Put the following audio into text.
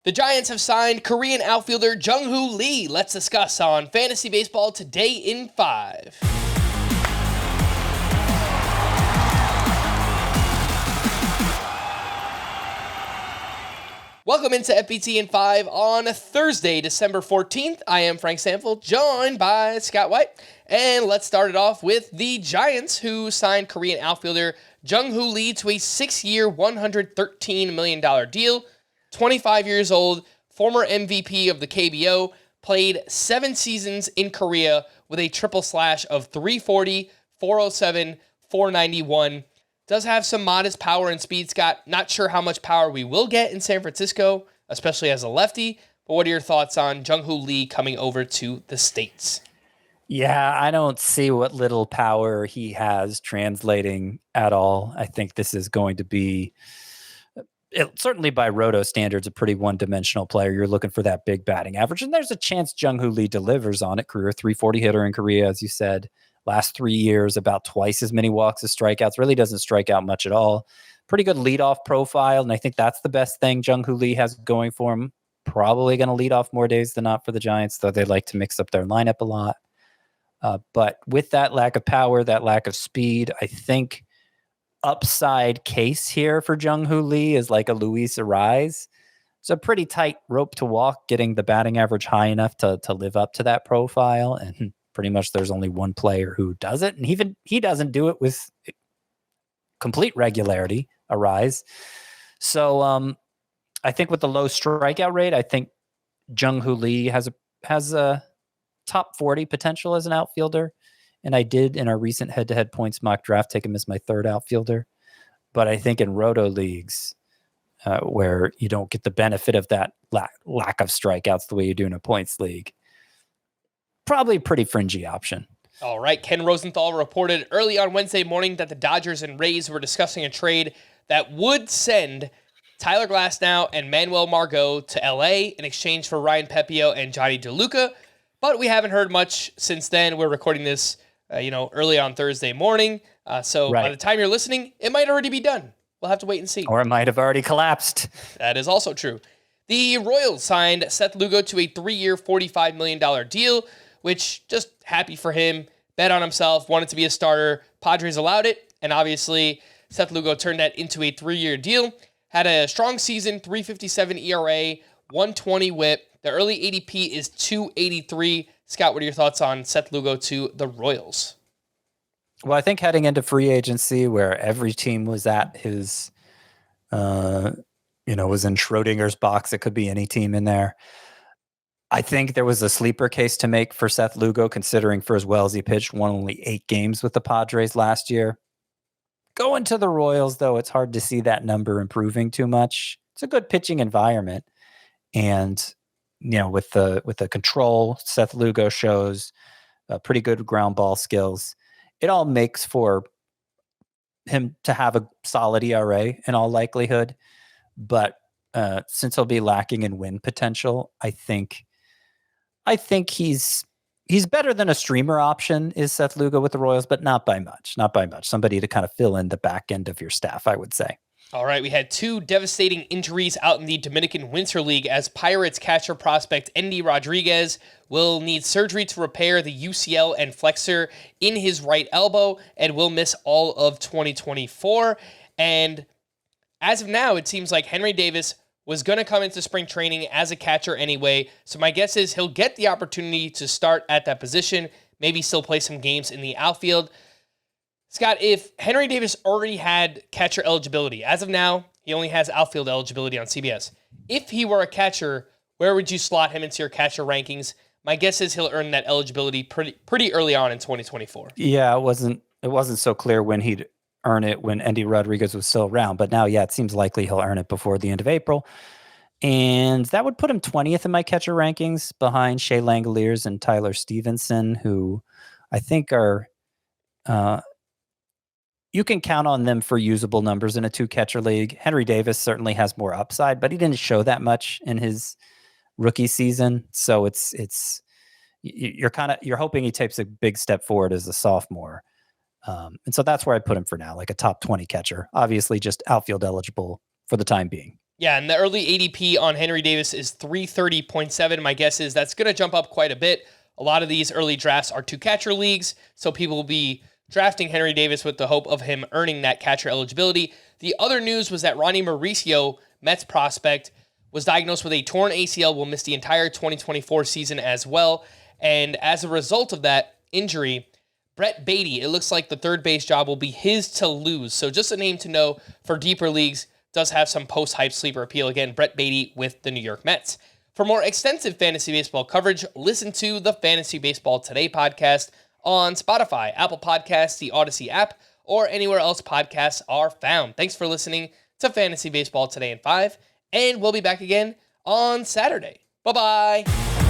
The Giants have signed Korean outfielder Jung Hoo Lee. Let's discuss on Fantasy Baseball today in 5. Welcome into FBT in 5 on Thursday, December 14th. I am Frank Stanfield, joined by Scott White. And let's start it off with the Giants, who signed Korean outfielder Jung Hoo Lee to a 6-year, $113 million deal. 25 years old, former MVP of the KBO, played 7 seasons in Korea with a triple slash of 340, 407, 491. Does have some modest power and speed, Scott. Not sure how much power we will get in San Francisco, especially as a lefty. But what are your thoughts on Jung Hoo Lee coming over to the States? Yeah, I don't see what little power he has translating at all. I think this is going to be, certainly by Roto standards, a pretty one-dimensional player. You're looking for that big batting average, and there's a chance Jung Hoo Lee delivers on it. Career 340 hitter in Korea, as you said. Last 3 years, about twice as many walks as strikeouts. Really doesn't strike out much at all. Pretty good leadoff profile, and I think that's the best thing Jung Hoo Lee has going for him. Probably going to lead off more days than not for the Giants, though they like to mix up their lineup a lot. But with that lack of power, that lack of speed, I think upside case here for Jung Hoo Lee is like a Luis Ariz. It's a pretty tight rope to walk, getting the batting average high enough to live up to that profile. And pretty much there's only one player who does it. And even he doesn't do it with complete regularity, Ariz. So I think with the low strikeout rate, I think Jung Hoo Lee has a top 40 potential as an outfielder. And I did, in our recent head-to-head points mock draft, take him as my third outfielder. But I think in Roto leagues, where you don't get the benefit of that lack of strikeouts the way you do in a points league, probably a pretty fringy option. All right, Ken Rosenthal reported early on Wednesday morning that the Dodgers and Rays were discussing a trade that would send Tyler Glasnow and Manuel Margot to LA in exchange for Ryan Pepiot and Johnny DeLuca. But we haven't heard much since then. We're recording this early on Thursday morning. So By the time you're listening, it might already be done. We'll have to wait and see. Or it might have already collapsed. That is also true. The Royals signed Seth Lugo to a 3-year, $45 million deal, which just happy for him. Bet on himself, wanted to be a starter. Padres allowed it. And obviously, Seth Lugo turned that into a 3-year deal. Had a strong season, 3.57 ERA, 120 whip. The early ADP is 283. Scott, what are your thoughts on Seth Lugo to the Royals? Well, I think heading into free agency, where every team was at his, was in Schrodinger's box, it could be any team in there. I think there was a sleeper case to make for Seth Lugo, considering for as well as he pitched, won only 8 games with the Padres last year. Going to the Royals, though, it's hard to see that number improving too much. It's a good pitching environment, and with the control Seth Lugo shows, pretty good ground ball skills. It all makes for him to have a solid ERA in all likelihood. But since he'll be lacking in win potential, I think he's better than a streamer option is Seth Lugo with the Royals, but not by much. Not by much. Somebody to kind of fill in the back end of your staff, I would say. All right, we had 2 devastating injuries out in the Dominican Winter League as Pirates catcher prospect Endy Rodriguez will need surgery to repair the UCL and flexor in his right elbow and will miss all of 2024. And as of now, it seems like Henry Davis was going to come into spring training as a catcher anyway. So my guess is he'll get the opportunity to start at that position, maybe still play some games in the outfield. Scott, if Henry Davis already had catcher eligibility, as of now, he only has outfield eligibility on CBS. If he were a catcher, where would you slot him into your catcher rankings? My guess is he'll earn that eligibility pretty early on in 2024. Yeah, it wasn't so clear when he'd earn it when Endy Rodriguez was still around, but now, it seems likely he'll earn it before the end of April. And that would put him 20th in my catcher rankings, behind Shea Langoliers and Tyler Stevenson, who I think are you can count on them for usable numbers in a 2-catcher league. Henry Davis certainly has more upside, but he didn't show that much in his rookie season. So you're hoping he takes a big step forward as a sophomore. And so that's where I put him for now, like a top 20 catcher, obviously just outfield eligible for the time being. Yeah, and the early ADP on Henry Davis is 330.7. My guess is that's going to jump up quite a bit. A lot of these early drafts are 2-catcher leagues, so people will be drafting Henry Davis with the hope of him earning that catcher eligibility. The other news was that Ronny Mauricio, Mets prospect, was diagnosed with a torn ACL, will miss the entire 2024 season as well. And as a result of that injury, Brett Beatty, it looks like the third base job will be his to lose. So just a name to know for deeper leagues. Does have some post-hype sleeper appeal. Again, Brett Beatty with the New York Mets. For more extensive fantasy baseball coverage, listen to the Fantasy Baseball Today podcast on Spotify, Apple Podcasts, the Audacy app, or anywhere else podcasts are found. Thanks for listening to Fantasy Baseball Today in 5, and we'll be back again on Saturday. Bye-bye.